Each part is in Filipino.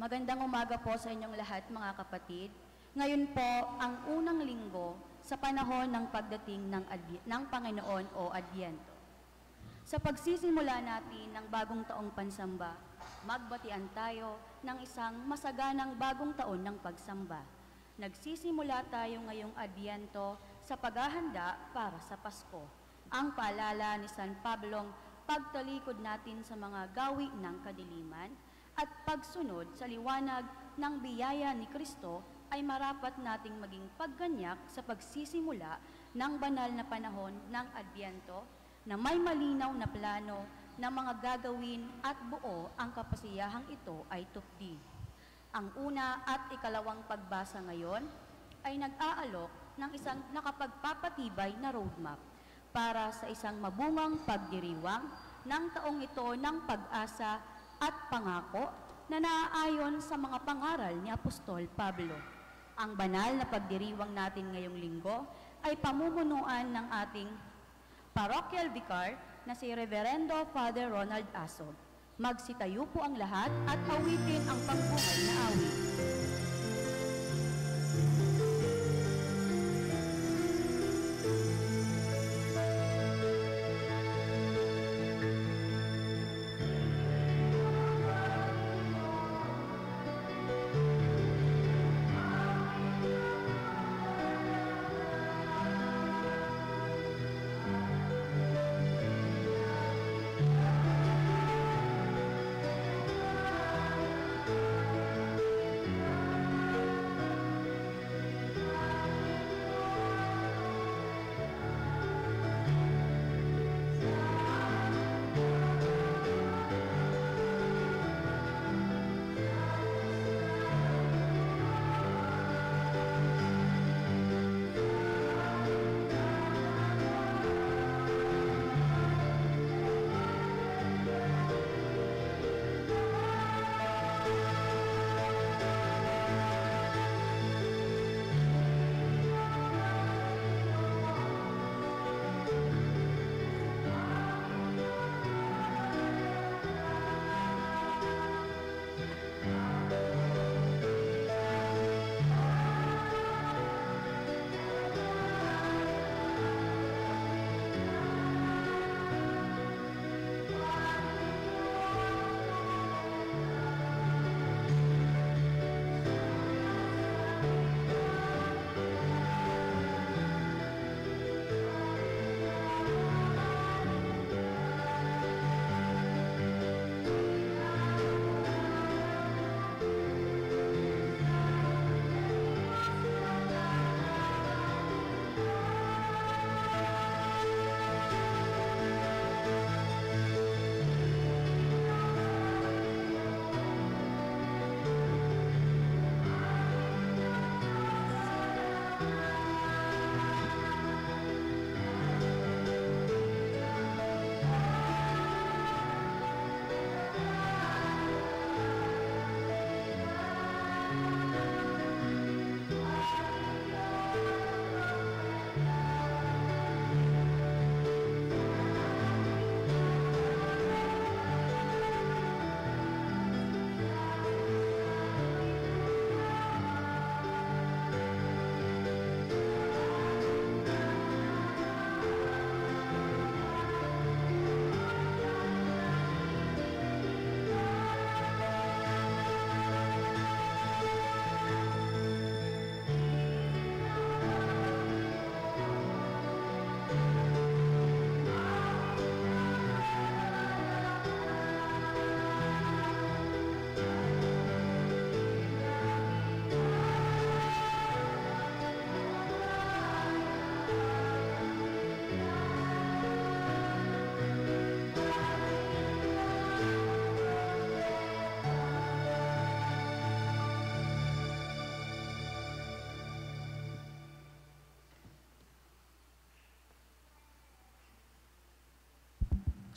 Magandang umaga po sa inyong lahat, mga kapatid. Ngayon po ang unang linggo sa panahon ng pagdating ng Panginoon o Adbyento. Sa pagsisimula natin ng bagong taong pansamba, magbatian tayo ng isang masaganang bagong taon ng pagsamba. Nagsisimula tayo ngayong Adbyento sa paghahanda para sa Pasko. Ang paalala ni San Pablong pagtalikod natin sa mga gawi ng kadiliman at pagsunod sa liwanag ng biyaya ni Kristo ay marapat nating maging pagganyak sa pagsisimula ng banal na panahon ng Adbyento na may malinaw na plano na mga gagawin at buo ang kapasiyahang ito ay tupdi. Ang una at ikalawang pagbasa ngayon ay nag-aalok ng isang nakapagpapatibay na roadmap para sa isang mabungang pagdiriwang ng taong ito ng pag-asa at pangako na naaayon sa mga pangaral ni Apostol Pablo. Ang banal na pagdiriwang natin ngayong linggo ay pamumunuan ng ating parochial vicar na si Reverendo Father Ronald Asog. Magsitayo po ang lahat at awitin ang pagbungay na awit.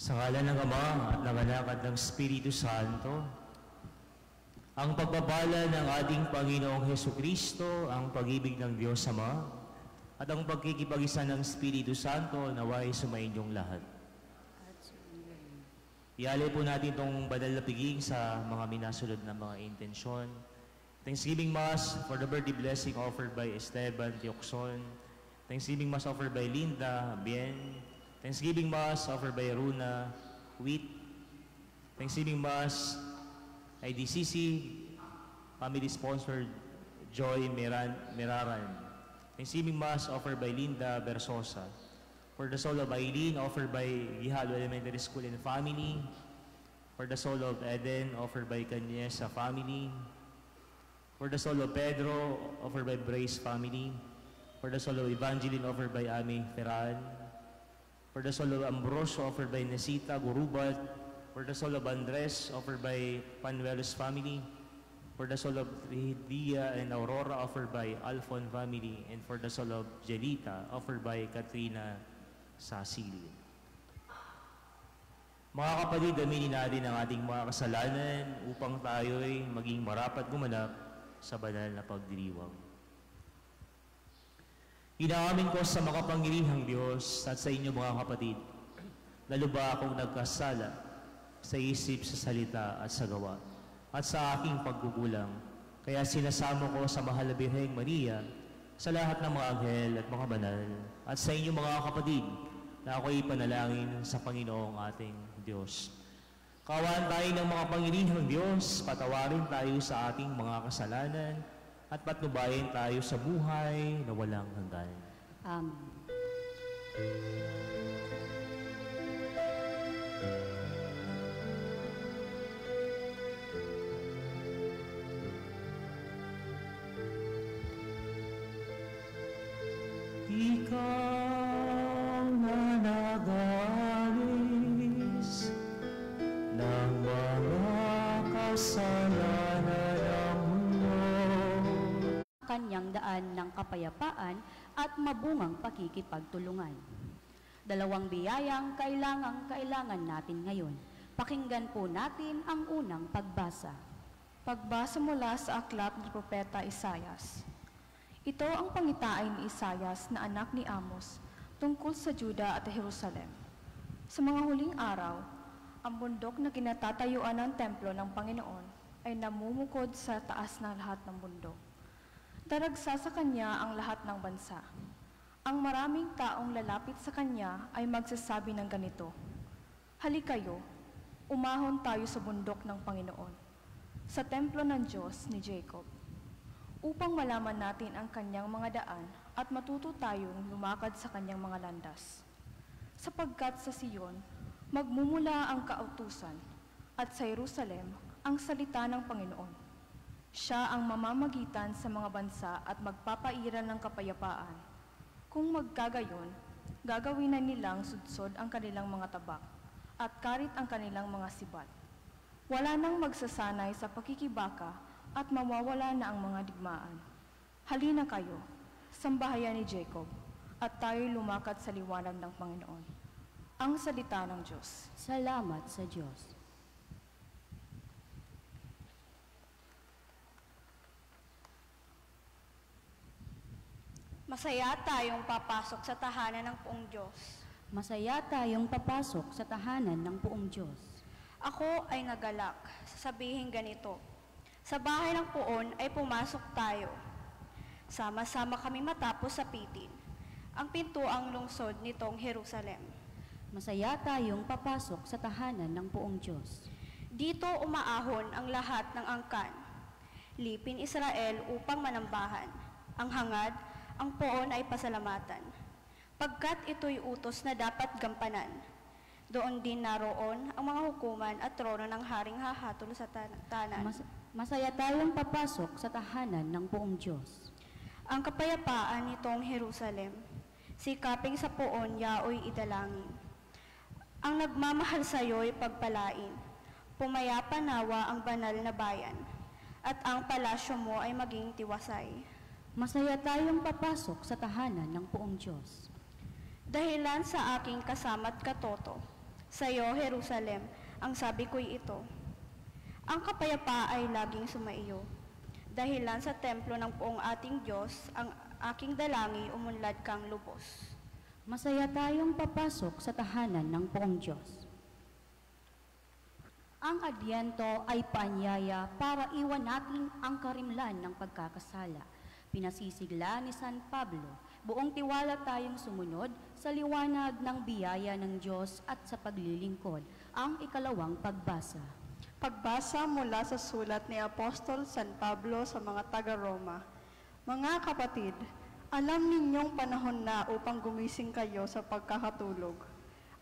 Sa ngalan ng Ama at ng Anak at ng Espiritu Santo, ang pagbabala ng ating Panginoong Hesukristo, ang pag-ibig ng Diyos Ama, at ang pagkikipag-isa ng Espiritu Santo naway sumainyong lahat. Ialay po natin itong banal na piging sa mga minasunod na mga intensyon. Thanksgiving Mass for the birthday blessing offered by Esteban Tioxon. Thanksgiving Mass offered by Linda Bien. Thanksgiving Mass offered by Runa Wheat. Thanksgiving Mass IDCC family sponsored Joy Meraran. Thanksgiving Mass offered by Linda Bersosa. For the soul of Eileen, offered by Gihalo Elementary School and Family. For the soul of Eden, offered by Canyesa Family. For the soul of Pedro, offered by Brace Family. For the soul of Evangeline, offered by Ami Ferran. For the soul of Ambrosio, offered by Nesita Gurubat. For the soul of Andres, offered by Panuelos Family. For the soul of Dia and Aurora, offered by Alphon Family. And for the soul of Jelita, offered by Katrina Sasili. Mga kapatid, aminin natin ang ating mga kasalanan upang tayo'y maging marapat gumanap sa banal na pagdiriwang. Inaamin ko sa makapangyarihang Diyos at sa inyo mga kapatid, lalo ba akong nagkasala sa isip, sa salita at sa gawa, at sa aking pagkukulang. Kaya sinasamo ko sa mahal na Birheng Maria, sa lahat ng mga anghel at mga banal, at sa inyo mga kapatid, na ako'y panalangin sa Panginoong ating Diyos. Kaawaan tayo ng mga pangyarihang Diyos, patawarin tayo sa ating mga kasalanan, at patnubayan tayo sa buhay na walang hanggan. Amen. Ikaw na nag-alis ng mga kasalanan ng mundo, Kanyang daan ng kapayapaan at mabungang pakikipagtulungan. Dalawang biyayang kailangan natin ngayon. Pakinggan po natin ang unang pagbasa. Pagbasa mula sa aklat ni Propeta Isaias. Ito ang pangitain ni Isaias na anak ni Amos tungkol sa Juda at Jerusalem. Sa mga huling araw, ang bundok na kinatatayuan ng templo ng Panginoon ay namumukod sa taas ng lahat ng bundok. Daragsa sa kanya ang lahat ng bansa. Ang maraming taong lalapit sa kanya ay magsasabi ng ganito, "Halikayo, umahon tayo sa bundok ng Panginoon, sa templo ng Diyos ni Jacob, upang malaman natin ang kanyang mga daan at matuto tayong lumakad sa kanyang mga landas. Sapagkat sa Siyon, magmumula ang kautusan, at sa Jerusalem, ang salita ng Panginoon. Siya ang mamamagitan sa mga bansa at magpapairal ng kapayapaan. Kung magkagayon, gagawin na nilang sudsod ang kanilang mga tabak, at karit ang kanilang mga sibat. Wala nang magsasanay sa pakikibaka, at mawawala na ang mga digmaan. Halina kayo, sambahayan ni Jacob, at tayo'y lumakad sa liwanag ng Panginoon." Ang salita ng Diyos. Salamat sa Diyos. Masaya tayong papasok sa tahanan ng Poong Diyos. Masaya tayong papasok sa tahanan ng Poong Diyos. Ako ay nagalak, sasabihin ganito, sa bahay ng Poon ay pumasok tayo. Sama-sama kami matapos sapitin ang pintuang lungsod nitong Jerusalem. Masaya tayong papasok sa tahanan ng Poong Diyos. Dito umaahon ang lahat ng angkan. Lipin Israel upang manambahan. Ang hangad, ang Poon ay pasalamatan. Pagkat ito'y utos na dapat gampanan. Doon din naroon ang mga hukuman at trono ng haring hahatol sa tanan. Masaya tayong papasok sa tahanan ng Poong Diyos. Ang kapayapaan nitong Jerusalem, sikaping sa Poon yaoy idalangin. Ang nagmamahal sa iyo'y pagpalain, pumayapa nawa ang banal na bayan, at ang palasyo mo ay maging tiwasay. Masaya tayong papasok sa tahanan ng Poong Diyos. Dahilan sa aking kasama't katoto, sa iyo, Jerusalem, ang sabi ko'y ito. Ang kapayapaan ay laging sumaiyo. Dahilan sa templo ng Poong ating Diyos, ang aking dalangi umunlad kang lubos. Masaya tayong papasok sa tahanan ng Poong Diyos. Ang Adyento ay paanyaya para iwan natin ang karimlan ng pagkakasala. Pinasisigla ni San Pablo, buong tiwala tayong sumunod sa liwanag ng biyaya ng Diyos at sa paglilingkod. Ang ikalawang pagbasa. Pagbasa mula sa sulat ni Apostol San Pablo sa mga taga-Roma. Mga kapatid, alam ninyong panahon na upang gumising kayo sa pagkakatulog.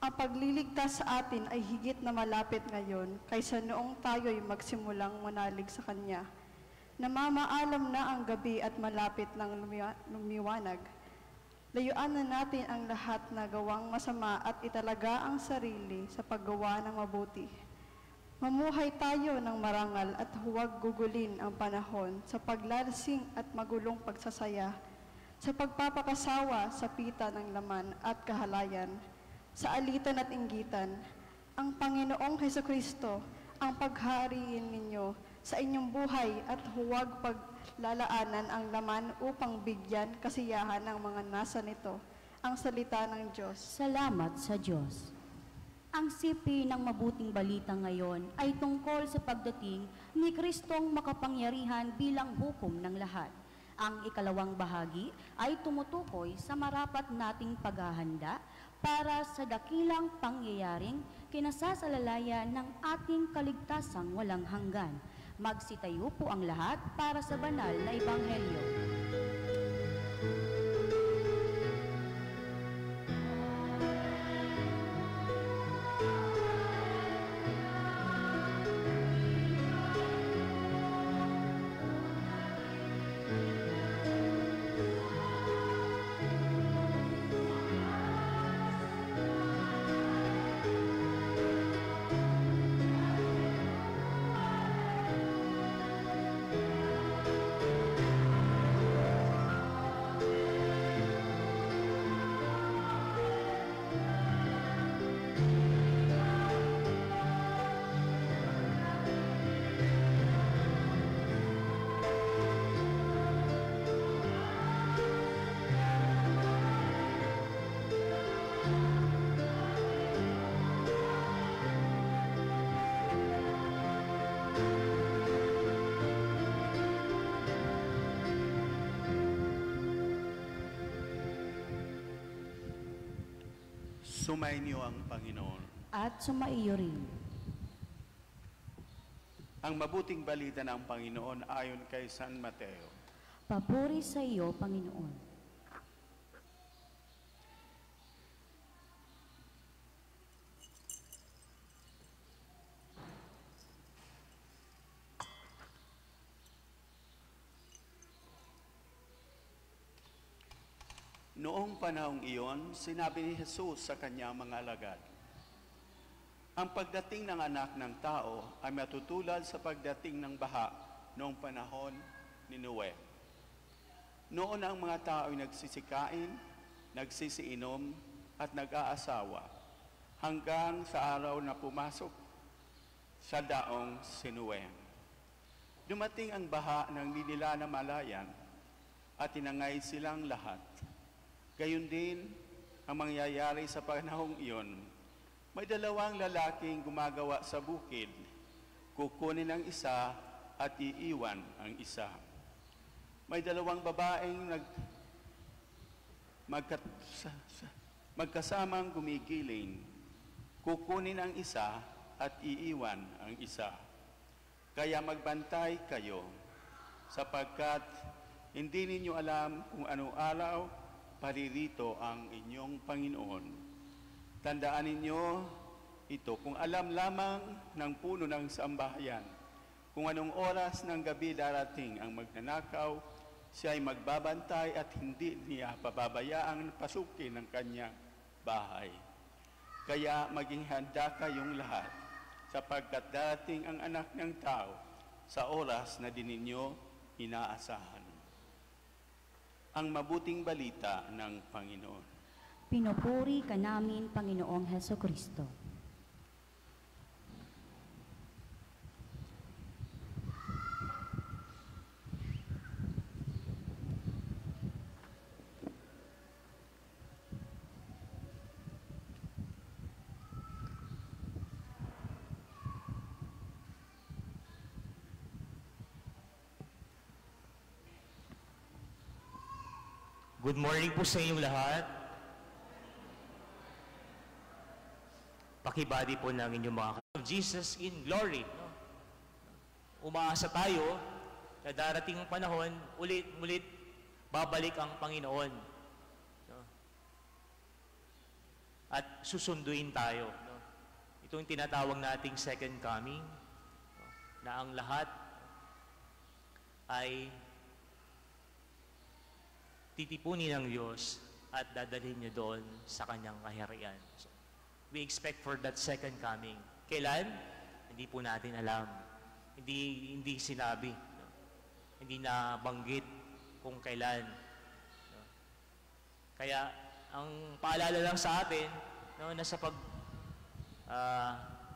Ang pagliligtas sa atin ay higit na malapit ngayon kaysa noong tayo'y magsimulang manalig sa Kanya. Namamaalam na ang gabi at malapit ng lumiwanag. Layuan na natin ang lahat na gawang masama at italaga ang sarili sa paggawa ng mabuti. Mamuhay tayo ng marangal at huwag gugulin ang panahon sa paglalasing at magulong pagsasaya, sa pagpapakasawa sa pita ng laman at kahalayan, sa alitan at inggitan. Ang Panginoong Hesukristo ang paghariin ninyo sa inyong buhay at huwag paglalaanan ang laman upang bigyan kasiyahan ng mga nasa nito. Ang salita ng Diyos. Salamat sa Diyos. Ang sipi ng mabuting balita ngayon ay tungkol sa pagdating ni Kristong makapangyarihan bilang hukom ng lahat. Ang ikalawang bahagi ay tumutukoy sa marapat nating paghahanda para sa dakilang pangyayaring kinasasalalayan ng ating kaligtasang walang hanggan. Magsitayo po ang lahat para sa banal na Ebanghelyo. Sumainyo ang Panginoon. At sumaiyo rin. Ang mabuting balita ng Panginoon ayon kay San Mateo. Papuri sa iyo, Panginoon. Noong panahong iyon, sinabi ni Jesus sa kanyang mga alagad, ang pagdating ng anak ng tao ay matutulad sa pagdating ng baha noong panahon ni Noe. Noon ang mga tao ay nagsisikain, nagsisiinom at nag-aasawa hanggang sa araw na pumasok sa daong si Noe. Dumating ang baha ng di nila namalayan at tinangay silang lahat. Gayon din ang mangyayari sa panahong iyon. May dalawang lalaking gumagawa sa bukid. Kukunin ang isa at iiwan ang isa. May dalawang babaeng magkasamang gumigiling. Kukunin ang isa at iiwan ang isa. Kaya magbantay kayo, sapagkat hindi ninyo alam kung anong araw paririto ang inyong Panginoon. Tandaan ninyo ito, kung alam lamang ng puno ng sambahayan, kung anong oras ng gabi darating ang magnanakaw, siya ay magbabantay at hindi niya pababayaang pasukin ng kanyang bahay. Kaya maging handa kayong lahat, sapagkat darating ang anak ng tao sa oras na di ninyo inaasahan. Ang mabuting balita ng Panginoon. Pinupuri ka namin, Panginoong Hesukristo. Good morning po sa inyong lahat. Pakibadi po ng inyong mga Jesus in glory. No? Umaasa tayo na darating ang panahon, ulit babalik ang Panginoon. No? At susunduin tayo. No? Ito yung tinatawag nating second coming, no? Na ang lahat ay titipunin ng Diyos at dadalhin niyo doon sa kanyang kaharian. So, we expect for that second coming. Kailan? Hindi po natin alam. Hindi sinabi. No? Hindi nabanggit kung kailan. No? Kaya, ang paalala lang sa atin, no, na sa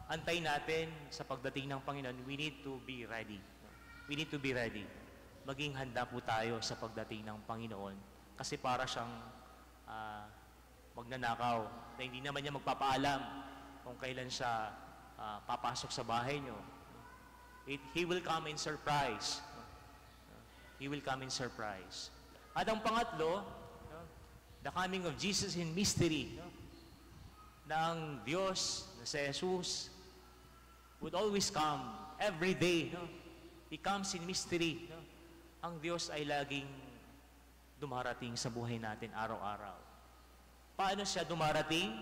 antay natin sa pagdating ng Panginoon, we need to be ready. No? We need to be ready. Maging handa po tayo sa pagdating ng Panginoon. Kasi para siyang magnanakaw na hindi naman niya magpapaalam kung kailan siya papasok sa bahay niyo. He will come in surprise. He will come in surprise. At ang pangatlo, the coming of Jesus in mystery. Na ang Diyos, na si Jesus, would always come every day. He comes in mystery. Ang Diyos ay laging dumarating sa buhay natin araw-araw. Paano siya dumarating?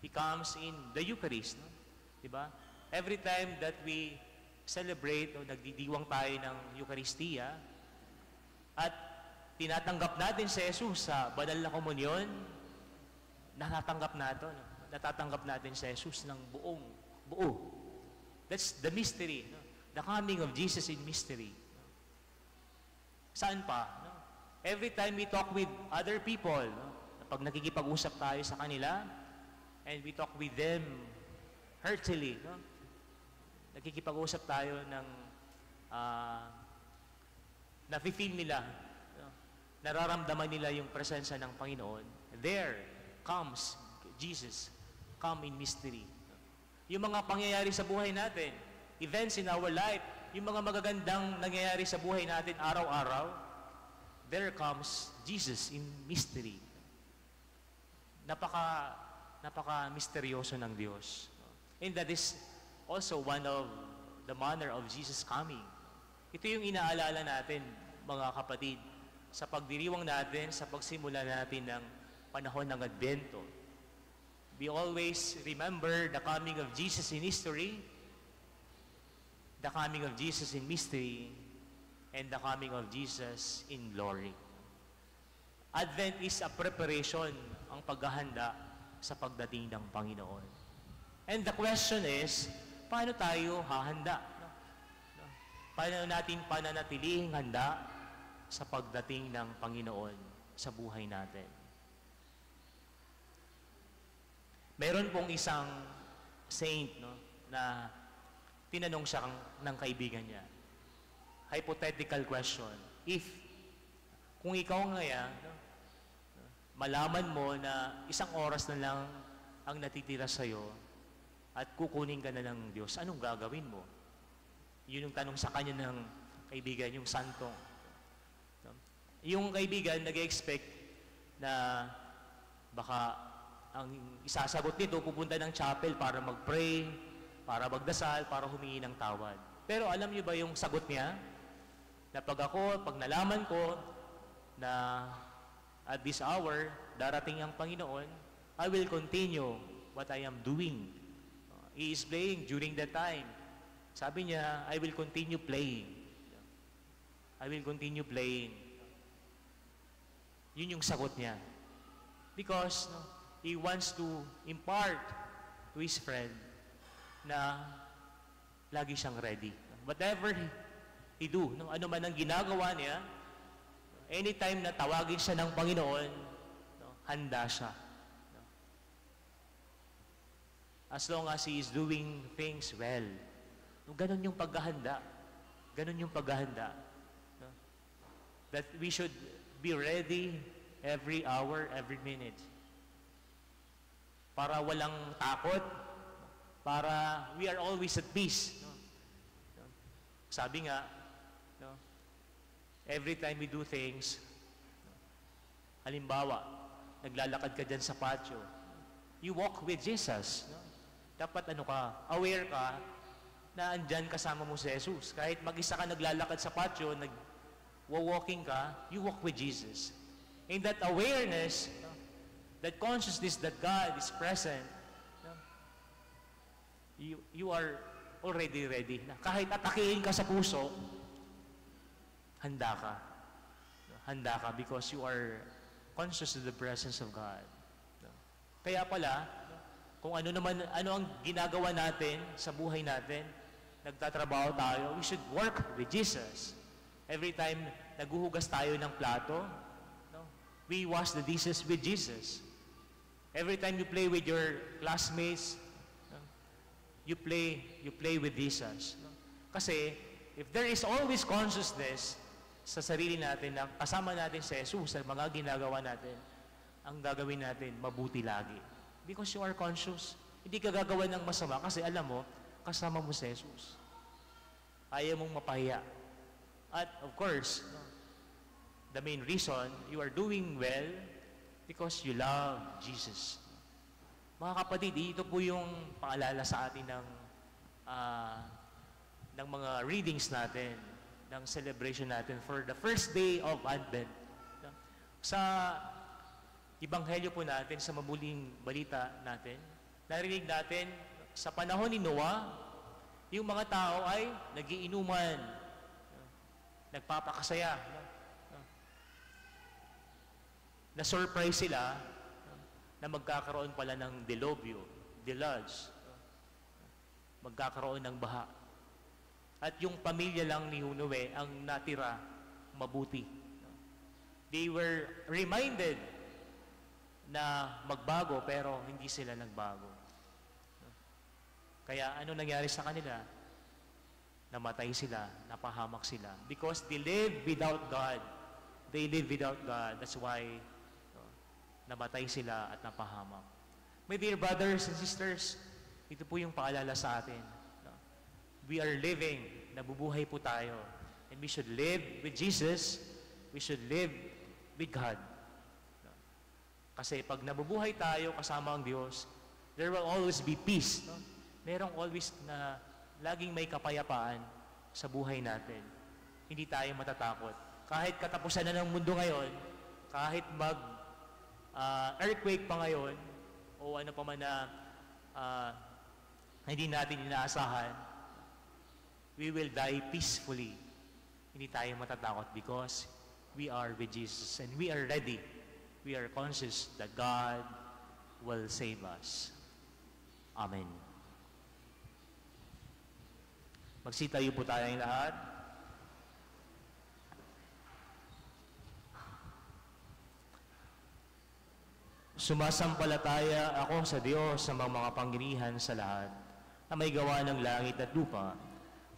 He comes in the Eucharist. Diba? Every time that we celebrate o nagdidiwang tayo ng Eucharistia at tinatanggap natin si Jesus sa banal na komunyon, natatanggap natin si Jesus ng buo. That's the mystery. The coming of Jesus in mystery. Saan pa? No? Every time we talk with other people, no? Pag nakikipag-usap tayo sa kanila, and we talk with them heartily, no? Nakikipag-usap tayo ng nafe-feel nila, no? Nararamdaman nila yung presensya ng Panginoon. There comes Jesus, come in mystery. Yung mga pangyayari sa buhay natin, events in our life, yung mga magagandang nangyayari sa buhay natin araw-araw, there comes Jesus in mystery. Napaka-misteryoso ng Diyos. And that is also one of the manner of Jesus coming. Ito yung inaalala natin, mga kapatid, sa pagdiriwang natin, sa pagsimula natin ng panahon ng Advento. We always remember the coming of Jesus in history, the coming of Jesus in mystery, and the coming of Jesus in glory. Advent is a preparation, ang paghahanda sa pagdating ng Panginoon. And the question is, paano tayo hahanda? Paano natin pananatilihing handa sa pagdating ng Panginoon sa buhay natin? Meron pong isang saint, no, na tinanong siya ng kaibigan niya. Hypothetical question. Kung ikaw ngayon, malaman mo na isang oras na lang ang natitira sa'yo at kukunin ka na ng Diyos, anong gagawin mo? Yun yung tanong sa kanya ng kaibigan, yung santong. Yung kaibigan nag-expect na baka ang isasagot nito, pupunta ng chapel para mag-pray, para magdasal, para humingi ng tawad. Pero alam niyo ba yung sagot niya? Na pag nalaman ko na at this hour, darating ang Panginoon, I will continue what I am doing. He is playing during that time. Sabi niya, I will continue playing. I will continue playing. Yun yung sagot niya. Because he wants to impart to his friend na lagi siyang ready. Whatever he do, ano man ang ginagawa niya, anytime na tawagin siya ng Panginoon, handa siya. As long as he is doing things well. Ganon yung paghahanda. Ganon yung paghahanda. That we should be ready every hour, every minute. Para walang takot, para we are always at peace. Sabi nga, every time we do things, Halimbawa, naglalakad ka dyan sa patio. You walk with Jesus. No? Dapat aware ka na andyan kasama mo si Jesus. Kahit mag-isa ka naglalakad sa patio, nag-walking ka, you walk with Jesus. In that awareness, that consciousness that God is present, you are already ready. Kahit atakihin ka sa puso, handa ka. Handa ka because you are conscious of the presence of God. Kaya pala, kung ano ang ginagawa natin sa buhay natin, nagtatrabaho tayo, we should work with Jesus. Every time naguhugas tayo ng plato, we wash the dishes with Jesus. Every time you play with your classmates, you play with Jesus. Kasi if there is always consciousness sa sarili natin na kasama natin si Jesus sa mga ginagawa natin, ang gagawin natin mabuti lagi. Because you are conscious. Hindi ka gagawa ng masama kasi alam mo, kasama mo si Jesus. Ayaw mong mapahiya. At of course, the main reason you are doing well because you love Jesus. Mga kapatid, ito po yung paalala sa atin ng mga readings natin, ng celebration natin for the first day of Advent. Sa Ebanghelyo po natin, sa mabuling balita natin, narinig natin sa panahon ni Noah, yung mga tao ay nagiinuman, nagpapakasaya. Na-surprise sila na magkakaroon pala ng delubyo, deluge, magkakaroon ng baha. At yung pamilya lang ni Noe ang natira mabuti. They were reminded na magbago pero hindi sila nagbago. Kaya ano nangyari sa kanila? Namatay sila, napahamak sila. Because they live without God. They live without God. That's why namatay sila at napahamak. My dear brothers and sisters, ito po yung paalala sa atin. We are living, nabubuhay po tayo. And we should live with Jesus, we should live with God. Kasi pag nabubuhay tayo kasama ang Diyos, there will always be peace. Merong always na laging may kapayapaan sa buhay natin. Hindi tayo matatakot. Kahit katapusan na ng mundo ngayon, kahit earthquake pa ngayon, o ano pa man na hindi natin inaasahan, we will die peacefully. Hindi tayo matatakot because we are with Jesus and we are ready. We are conscious that God will save us. Amen. Magsitayo po tayong lahat. Sumasampalataya ako sa Diyos sa mga pangyarihan sa lahat na may gawa ng langit at lupa.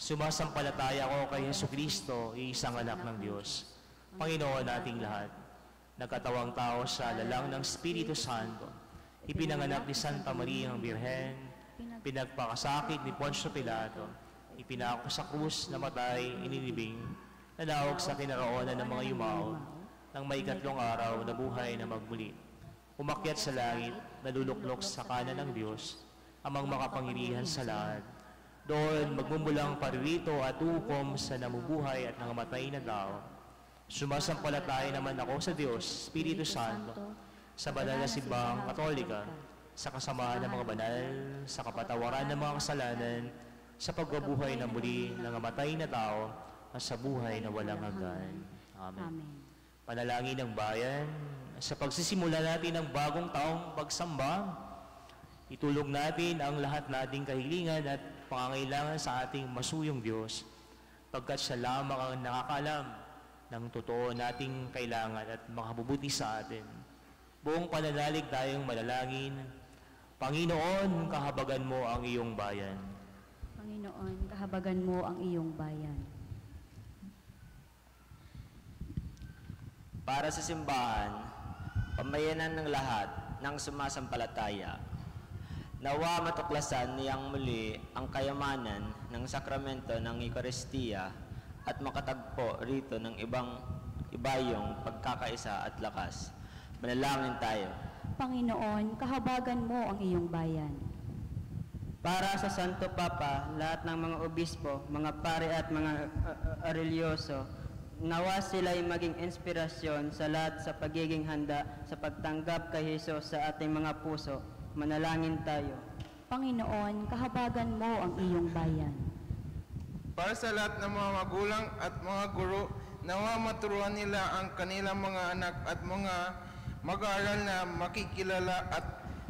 Sumasampalataya ako kay Jesucristo, isang anak ng Diyos, Panginoon nating lahat, nagkatawang tao sa lalang ng Espiritu Santo, ipinanganak ni Santa Maria ang Birhen, pinagpakasakit ni Poncio Pilato, ipinako sa krus, namatay, inilibing, nalawag sa kinaroonan ng mga yumao, nang may ikatlong araw na buhay na magmuli. Umakyat sa langit, naluluklok sa kanan ng Diyos, amang makapangyarihan sa lahat. Doon magmumulang paririto at hukom sa namubuhay at nangamatay na tao. Sumasampalataya naman ako sa Diyos, Espiritu Santo, sa banal na simbahang Katolika, sa kasamaan ng mga banal, sa kapatawaran ng mga kasalanan, sa pagbabuhay na muli ng namatay na tao, at sa buhay na walang hanggan. Amen. Panalangin ng bayan, sa pagsisimula natin ng bagong taong pagsamba, itulong natin ang lahat nating kahilingan at pangangailangan sa ating masuyong Diyos, pagkat siya lamang ang nakakalam ng totoo nating kailangan at makabubuti sa atin. Buong pananalig tayong manalangin. Panginoon, kahabagan mo ang iyong bayan. Panginoon, kahabagan mo ang iyong bayan. Para sa simbahan, pamayanan ng lahat ng sumasampalataya, nawa matuklasan niyang muli ang kayamanan ng sakramento ng Eucharistia at makatagpo rito ng ibayong pagkakaisa at lakas. Manalangin tayo. Panginoon, kahabagan mo ang iyong bayan. Para sa Santo Papa, lahat ng mga obispo, mga pare at mga arelyoso, nawa sila'y maging inspirasyon sa lahat sa pagiging handa sa pagtanggap kay Jesus sa ating mga puso. Manalangin tayo. Panginoon, kahabagan mo ang iyong bayan. Para sa lahat ng mga magulang at mga guro, nawa maturuan nila ang kanilang mga anak at mga mag-aaral na makikilala at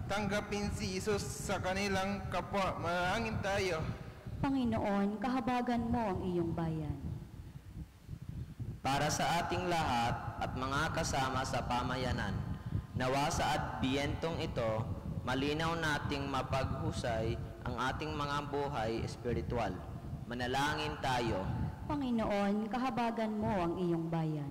tanggapin si Jesus sa kanilang kapwa. Manalangin tayo. Panginoon, kahabagan mo ang iyong bayan. Para sa ating lahat at mga kasama sa pamayanan, nawa sa adbiyentong ito, malinaw nating mapaghusay ang ating mga buhay espiritual. Manalangin tayo. Panginoon, kahabagan mo ang iyong bayan.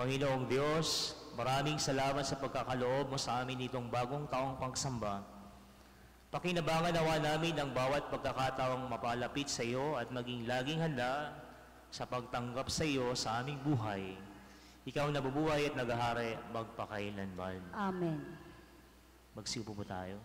Panginoong Diyos, maraming salamat sa pagkakaloob mo sa amin itong bagong taong pagsamba. Pakinabangan nawa namin ang bawat pagkakataong mapalapit sa iyo at maging laging handa sa pagtanggap sa iyo sa aming buhay. Ikaw na bubuhay at naghahari magpakailanman. Amen. Magsiupo po tayo.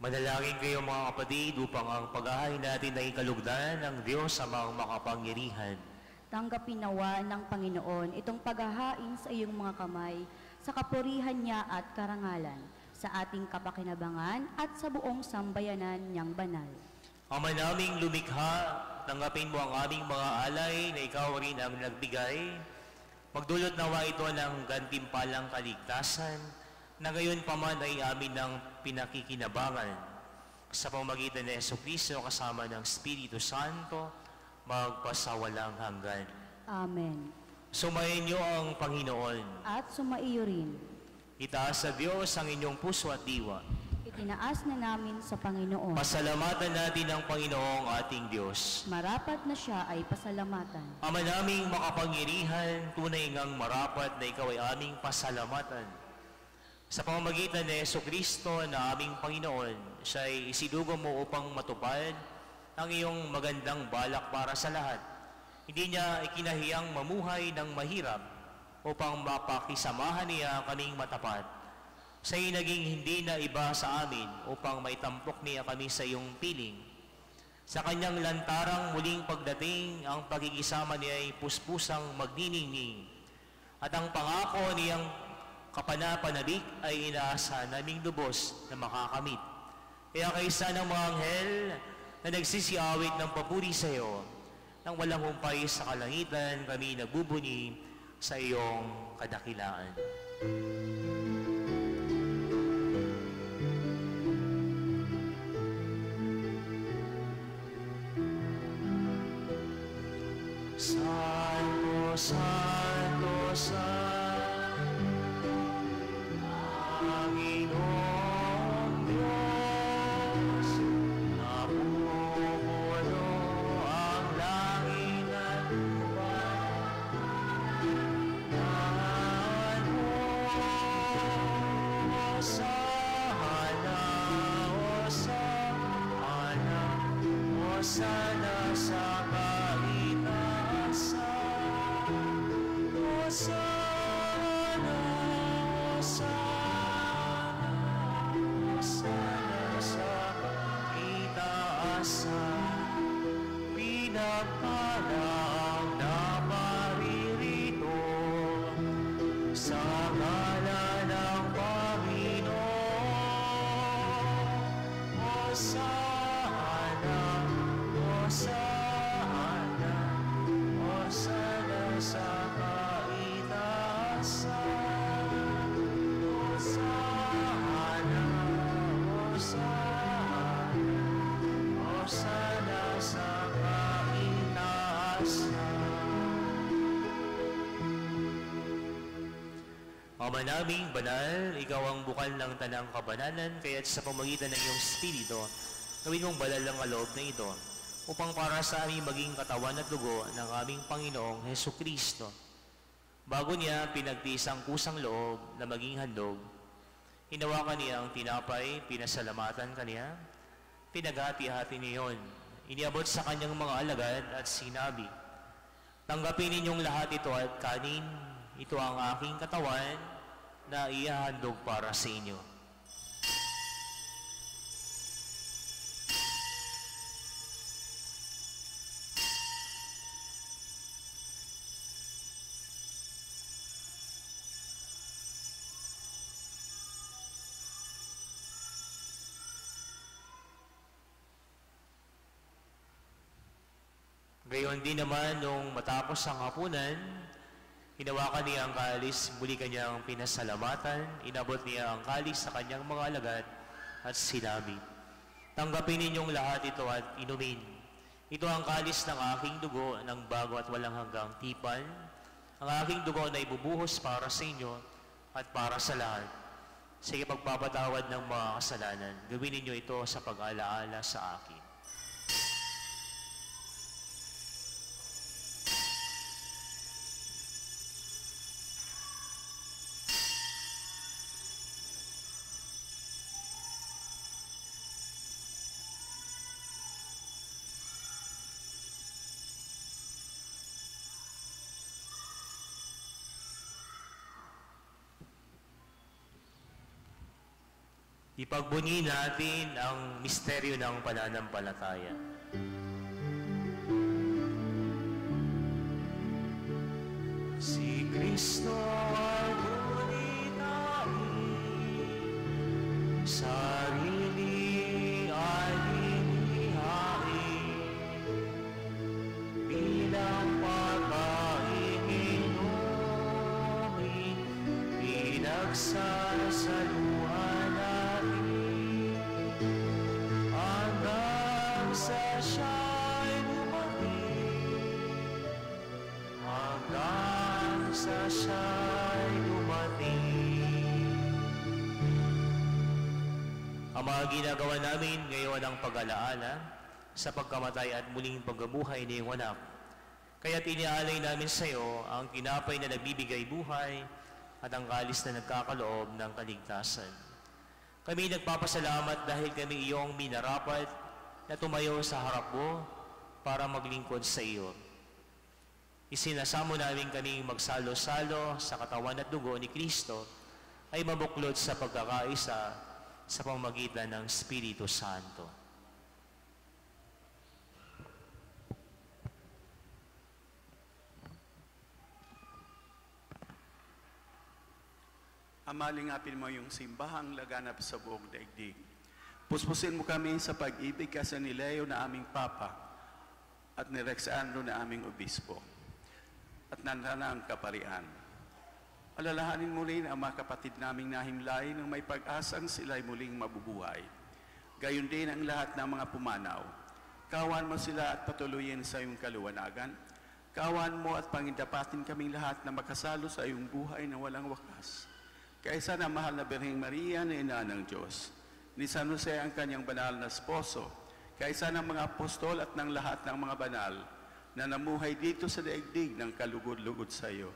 Manalangin kayo mga kapatid upang ang paghahain natin ay kalugdan ng Diyos amang makapangyarihan. Tanggapin nawa ng Panginoon itong paghahain sa iyong mga kamay sa kapurihan niya at karangalan, sa ating kapakinabangan at sa buong sambayanan niyang banal. Ama naming lumikha, tanggapin mo ang aming mga alay na ikaw rin ang nagbigay. Magdulot nawa ito ng gantimpalang kaligtasan na gayon pa man ay amin ng pinakikinabangan. Sa pamamagitan ni Jesucristo kasama ng Espiritu Santo, magpasawalang hanggan. Amen. Sumayin niyo ang Panginoon. At sumaiyo rin. Itaas sa Diyos ang inyong puso at diwa. Itinaas na namin sa Panginoon. Pasalamatan natin ang Panginoong ating Diyos. Marapat na siya ay pasalamatan. Ama naming makapangyarihan, tunay ngang marapat na ikaw ay aming pasalamatan. Sa pamamagitan ni Jesucristo na aming Panginoon, siya ay isidugo mo upang matupad ang iyong magandang balak para sa lahat. Hindi niya ikinahiyang mamuhay ng mahirap upang mapakisamahan niya kaming matapat. Siya'y naging hindi na iba sa amin upang maitampok niya kami sa iyong piling. Sa kanyang lantarang muling pagdating, ang pagkikisama niya ay puspusang magniningning. At ang pangako niyang kapanapanabik ay inaasa naming lubos na makakamit. Kaya kaysa ng mga anghel na nagsisiawit ng papuri sa iyo, nang walang humpay sa kalangitan, kami nagbubuni sa iyong kadakilaan. Santo, Santo, Santo, Panginoong Diyos, napupuno ang langit at lupa. Naan mo, Hosana, Hosana, Hosana sa Hosana, Hosana, Hosana sa itaasan. Pinagpala ang naparirito sa ngalan ng Panginoon. Hosana, Hosana, Hosana sa Ama naming banal, ikaw ang bukal ng tanang kabanalan, kaya't sa pamagitan ng iyong Espiritu, gawin mong banal ang kaloob na ito, upang para sa aming maging katawan at dugo ng aming Panginoong Hesukristo. Bago niya pinagtiis ang kusang loob na maging handog, hinawakan niya ang tinapay, pinasalamatan kaniya, pinaghati-hati niyon, iniabot sa kanyang mga alagad at sinabi, tanggapin ninyong lahat ito at kanin, ito ang aking katawan na ihahandog para sa inyo. Gayon din naman, nung matapos ang hapunan, hinawakan niya ang kalis, muli kanyang pinasalamatan, inabot niya ang kalis sa kanyang mga alagad at sinabi, tanggapin ninyong lahat ito at inumin. Ito ang kalis ng aking dugo ng bago at walang hanggang tipan. Ang aking dugo na ibubuhos para sa inyo at para sa lahat. Sige, pagpapatawad ng mga kasalanan, gawin ninyo ito sa pag-alaala sa akin. Ipagbunyi natin ang misteryo ng pananampalataya. Si Kristo ay gunitahin, sarili ay inihain, bilang pagkain inumin, pinagsasaluhan natin, hanggang sa siya'y dumating, hanggang sa siya'y dumating. Ang mga ginagawa namin ngayon ang pag-alaala sa pagkamatay at muling pagkabuhay ni iyong anak. Kaya't iniaalay namin sa iyo ang tinapay na nagbibigay buhay at ang kalis na nagkakaloob ng kaligtasan. Kami nagpapasalamat dahil kami iyong minarapat na tumayo sa harap mo para maglingkod sa iyo. Isinasamo namin kami magsalo-salo sa katawan at dugo ni Kristo ay mabuklod sa pagkakaisa sa pamamagitan ng Espiritu Santo. Amalingapin mo yung simbahang laganap sa buong daigdig. Puspusin mo kami sa pag-ibig kasi ni Leo na aming Papa at ni Rex Andrew na aming Obispo at nananang kaparian. Alalahanin mo rin ang mga kapatid naming nahimlay nang may pag-asang sila'y muling mabubuhay. Gayon din ang lahat ng mga pumanaw. Kawan mo sila at patuloyin sa iyong kaluwanagan. Kawan mo at pangindapatin kaming lahat na makasalo sa iyong buhay na walang wakas. Kaisa na mahal na Birheng Maria na ina ng Diyos, ni San Jose ang kanyang banal na esposo, kaisa ng mga apostol at ng lahat ng mga banal na namuhay dito sa daigdig ng kalugod-lugod sa iyo.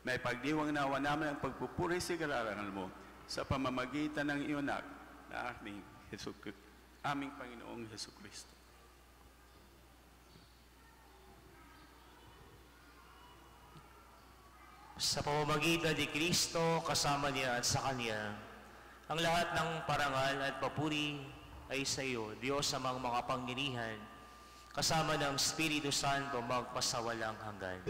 May pagdiwang nawa namin ang pagpupuri sa kararangal mo sa pamamagitan ng iyong anak na aming Panginoong Jesucristo. Sa pamamagitan ni Kristo, kasama niya at sa Kanya, ang lahat ng parangal at papuri ay sa iyo, Diyos amang makapangyarihan, kasama ng Espiritu Santo magpasawalang hanggan.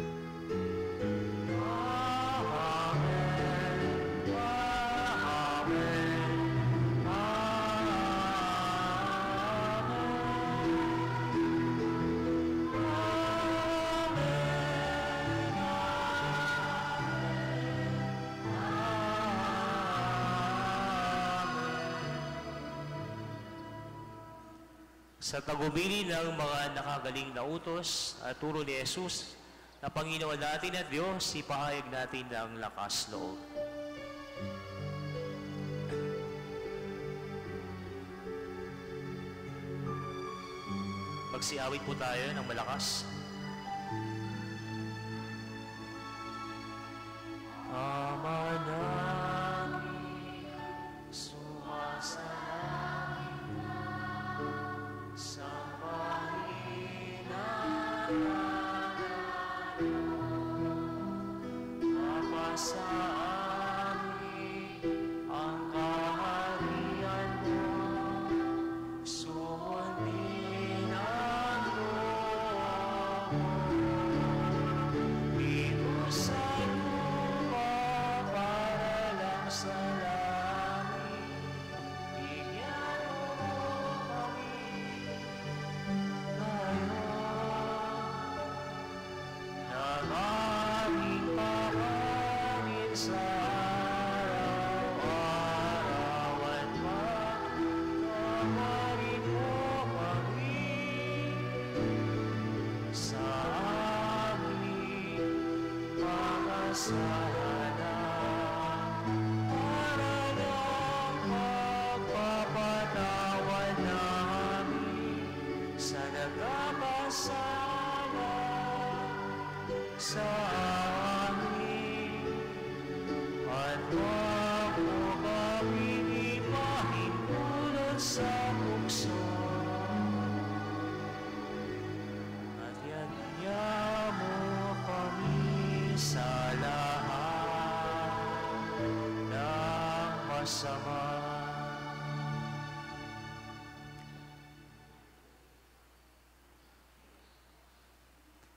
Sa tagubili ng mga nakagaling na utos at turo ni Jesus na Panginoon natin at Diyos, ipahayag natin ang lakas loob. Magsiawit po tayo ng malakas. Ama namin, sumasalangit ka, sambahin ang ngalan mo, mapasa amin ang kaharian mo, sundin ang loob mo, dito sa lupa para lang sa langit, bigyan mo kami ng aming kakanin sa araw-araw at pagkabarin mo kami sa aming mga kasalanan para lang magpapatawad namin sa nagkakasala sa amin at wag mo kami ipahintulot sa bukso at yadya mo kami sa lahat ng masama.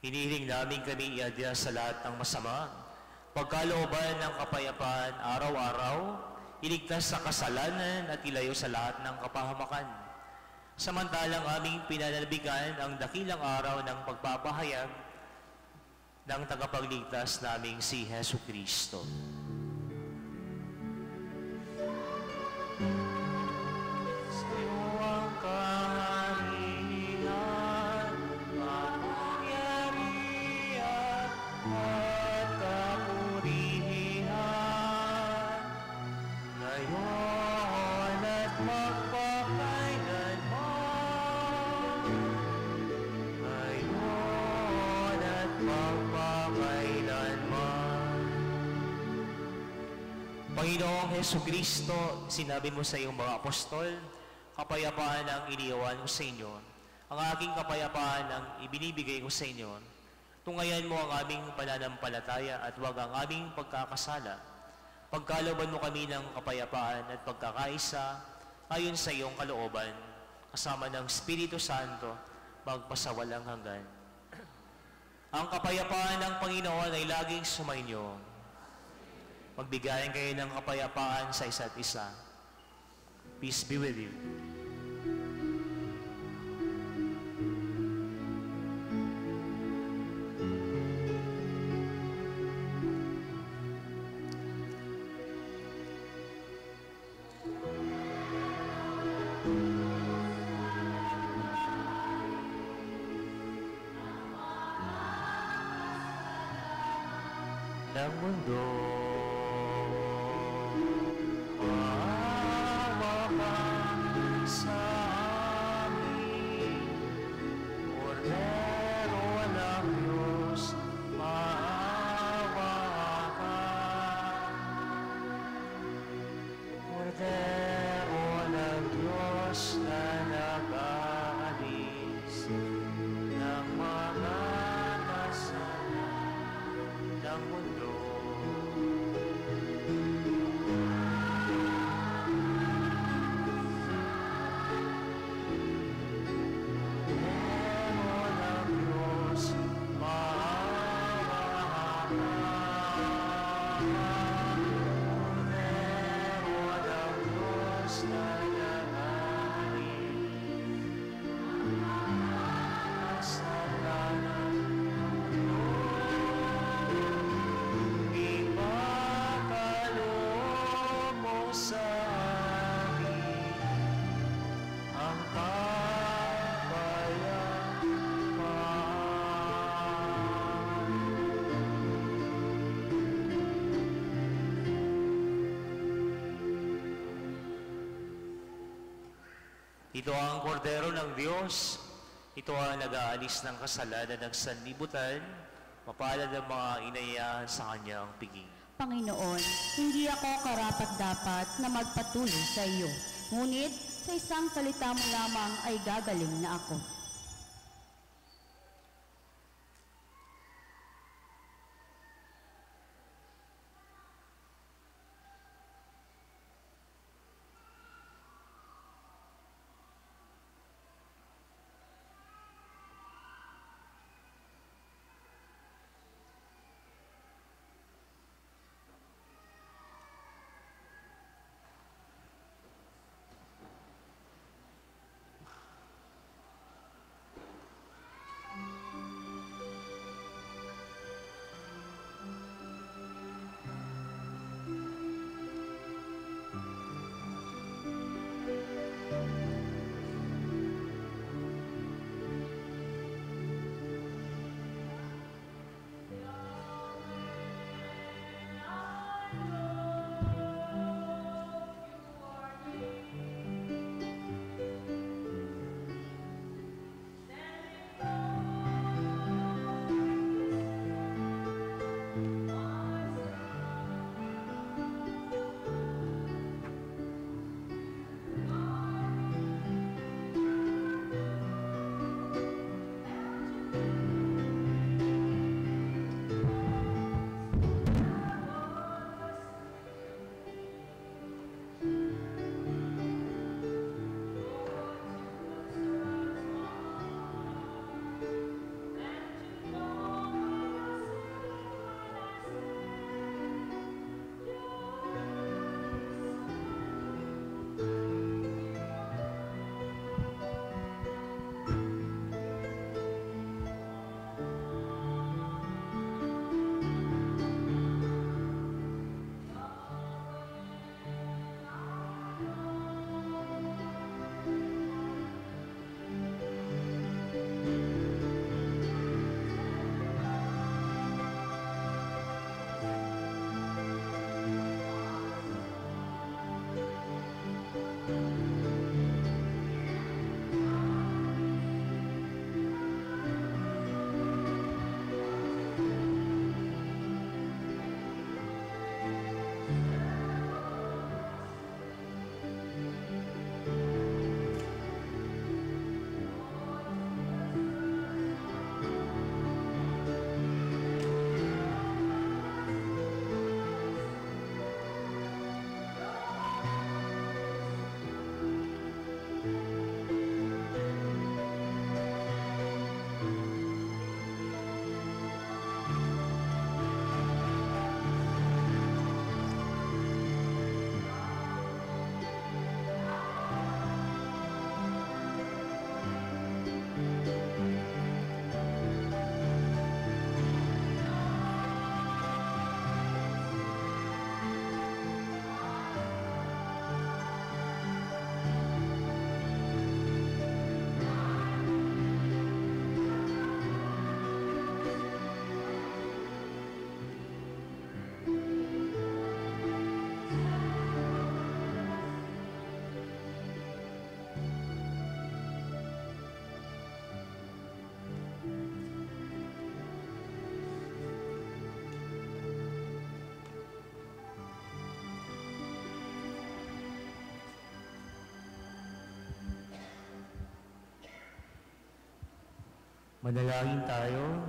Hinihiling namin kami iadya sa lahat ng masama, pagkalooban ng kapayapaan araw-araw, iligtas sa kasalanan at ilayo sa lahat ng kapahamakan. Samantalang aming pinanalabigan ang dakilang araw ng pagpapahayag ng tagapagligtas naming si Hesu Kristo. Sa iyo ang kaharian, kapangyarihan, at kapurihan, ngayon at magpakailanman, ngayon at magpakailanman. Panginoong Hesukristo, sinabi mo sa iyong mga apostol, kapayapaan ang iniiwan ko sa inyo. Ang aking kapayapaan ang ibinibigay ko sa inyo. Tungayan mo ang aming pananampalataya at huwag ang aming pagkakasala. Pagkalooban mo kami ng kapayapaan at pagkakaisa ayon sa iyong kalooban, kasama ng Espiritu Santo, magpasawalang hanggan. Ang kapayapaan ng Panginoon ay laging sumainyo. Magbigayan kayo ng kapayapaan sa isa't isa. Peace be with you. Ng mundo, maawa ka sa amin. Kordero ng Diyos, maawa ka. Kordero ng Diyos na nag-aalis ng mga kasalanan ng mundo. Ito ang kordero ng Diyos. Ito ang nag-aalis ng kasalanan ng sanlibutan. Mapalad ang mga inayahan sa kanyang piging. Panginoon, hindi ako karapat-dapat na magpatuloy sa iyo. Ngunit sa isang salita mo lamang ay gagaling na ako. Manalangin tayo.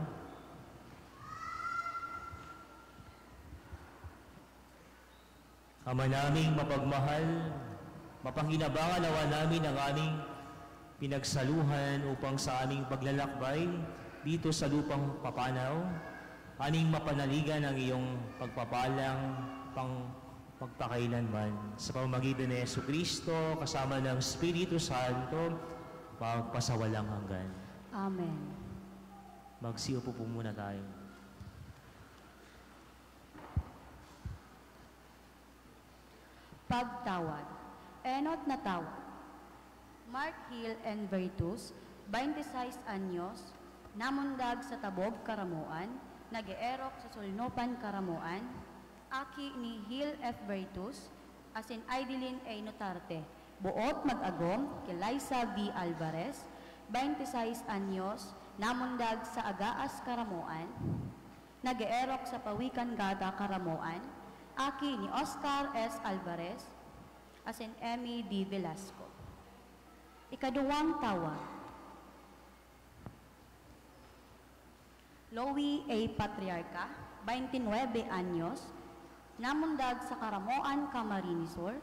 Ama naming mapagmahal, mapanginabangan nawa namin ang aming pinagsaluhan upang sa aming paglalakbay dito sa lupang papanaw, aning mapanaligan ang iyong pagpapalang pagpakailanman. Sa pamamagitan ni Jesucristo, kasama ng Espiritu Santo, pagpasawalang hanggan. Amen. Magsiupo po muna tayo. Pagtawad. Enot na tawad. Mark Hill and Veritus, 26 anyos, namundag sa Tabog, Karamuan, nag-eerok sa Sulnopan, Karamuan, aki ni Hill F. Veritus, asin Idilin A. Notarte, buot mag-agom, kay Liza V. Alvarez, 26 anyos, namundag sa Agaas, Karamuan, nag-eerok sa Pawikan Gata, Karamuan, aki ni Oscar S. Alvarez, asin Emmy D. Velasco. Ikaduwang tawag. Louie A. Patriarca, 29 anyos, namundag sa Karamoan, Camarines Sur,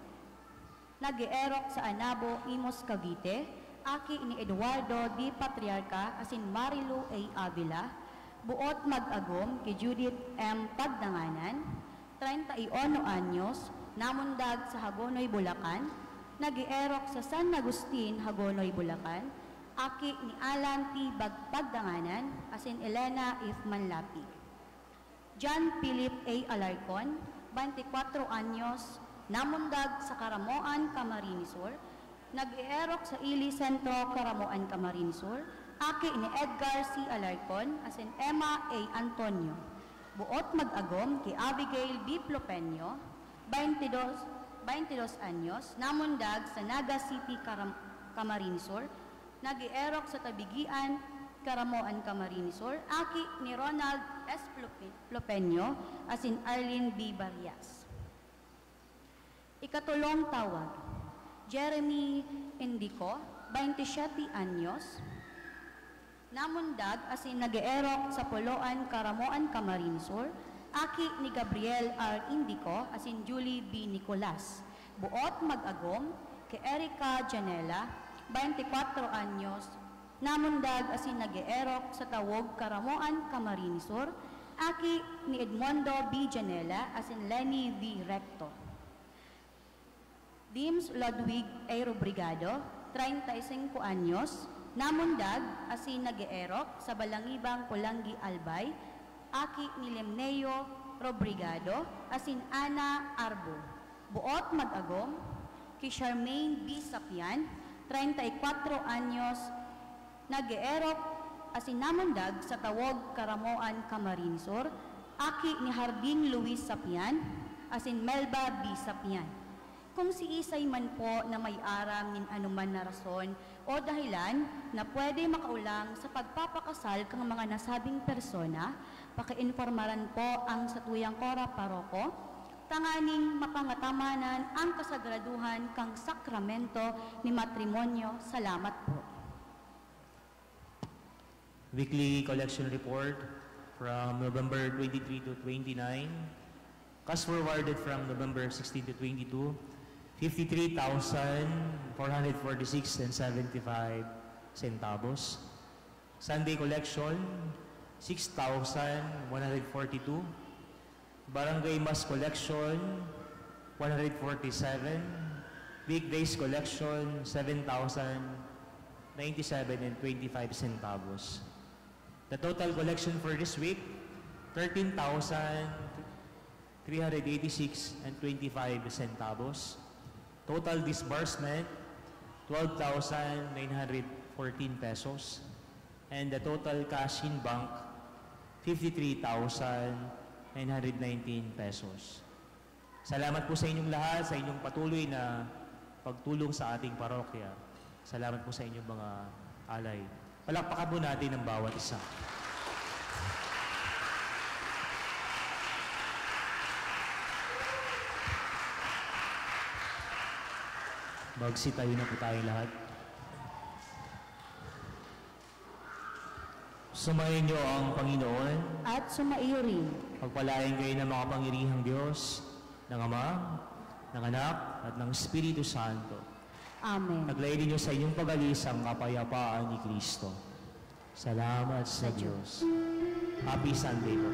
nag-eerok sa Anabo, Imos, Cavite, aki ni Eduardo D. Patriarca, asin Marilu A. Avila, buot mag-agom kay Judith M. Pagdanganan, 31 anyos, namundag sa Hagonoy, Bulacan, nag-ierok sa San Agustin, Hagonoy, Bulacan, aki ni Alan T. Pagdanganan, asin Elena If Manlapi. John Philip A. Alarcon, 24 anyos, namundag sa Karamoan, Camarines Sur, nag-ierok sa Ili Centro, Karamoan, Camarines Sur, aki ni Edgar C. Alarcon, asin Emma A. Antonio. Buot mag-agom kay Abigail D. Plopenio, 22 anyos, namundag sa Naga City, Camarines Sur, nag-ierok sa Tabigian, Karamoan, Camarines Sur, aki ni Ronald S. Plopenio, asin Arlene B. Barrias. Ikatulong tawag. Jeremy Indico, 27 anyos, namundag asin nag-eerok sa Poloan, Karamoan, Camarines Sur, aki ni Gabriel R. Indico, asin Julie B. Nicolas. Buot mag-agom kay Erica Janela, 24 anyos, namundag asin nag-eerok sa Tawog, Karamoan, Camarines Sur, aki ni Edmondo B. Janela, asin Lenny V. Recto. Dims Ludwig A. Robrigado, 35 anyos, namundag asin nag-eerok sa Balangibang, Pulangi, Albay, aki ni Lemneo Robrigado, asin Ana Arbo. Buot mag-agom kay Charmaine B. Sapian, 34 anyos, nag-eerok asin namundag sa Tawog, Karamoan, Camarines Sur, aki ni Harding Luis Sapian, asin Melba B. Sapian. Kung si Isay man po na may aram nin anuman na rason o dahilan na pwede makaulang sa pagpapakasal kang mga nasabing persona, pakiinformaran po ang Satuyang Kora Paroko, tanganing mapangatamanan ang kasagraduhan kang sakramento ni matrimonyo. Salamat po. Weekly collection report from November 23 to 29. Cash forwarded from November 16 to 22. 53,446 and 75 centavos. Sunday collection, 6,142. Barangay Mass collection, 147. Weekdays collection, 7,097 and 25 centavos. The total collection for this week, 13,386 and 25 centavos. Total disbursement, 12,914 pesos. And the total cash in bank, 53,919 pesos. Salamat po sa inyong lahat, sa inyong patuloy na pagtulong sa ating parokya. Salamat po sa inyong mga alay. Palakpakan po natin ang bawat isa. Magsitayo na po tayo lahat. Sumayin niyo ang Panginoon. At sumaiyo rin. Pagpalain kayo ng makapangyarihang Diyos, ng Ama, ng Anak, at ng Espiritu Santo. Amen. Naglayin niyo sa inyong pag-alis ang kapayapaan ni Kristo. Salamat sa Diyos. Happy Sunday po.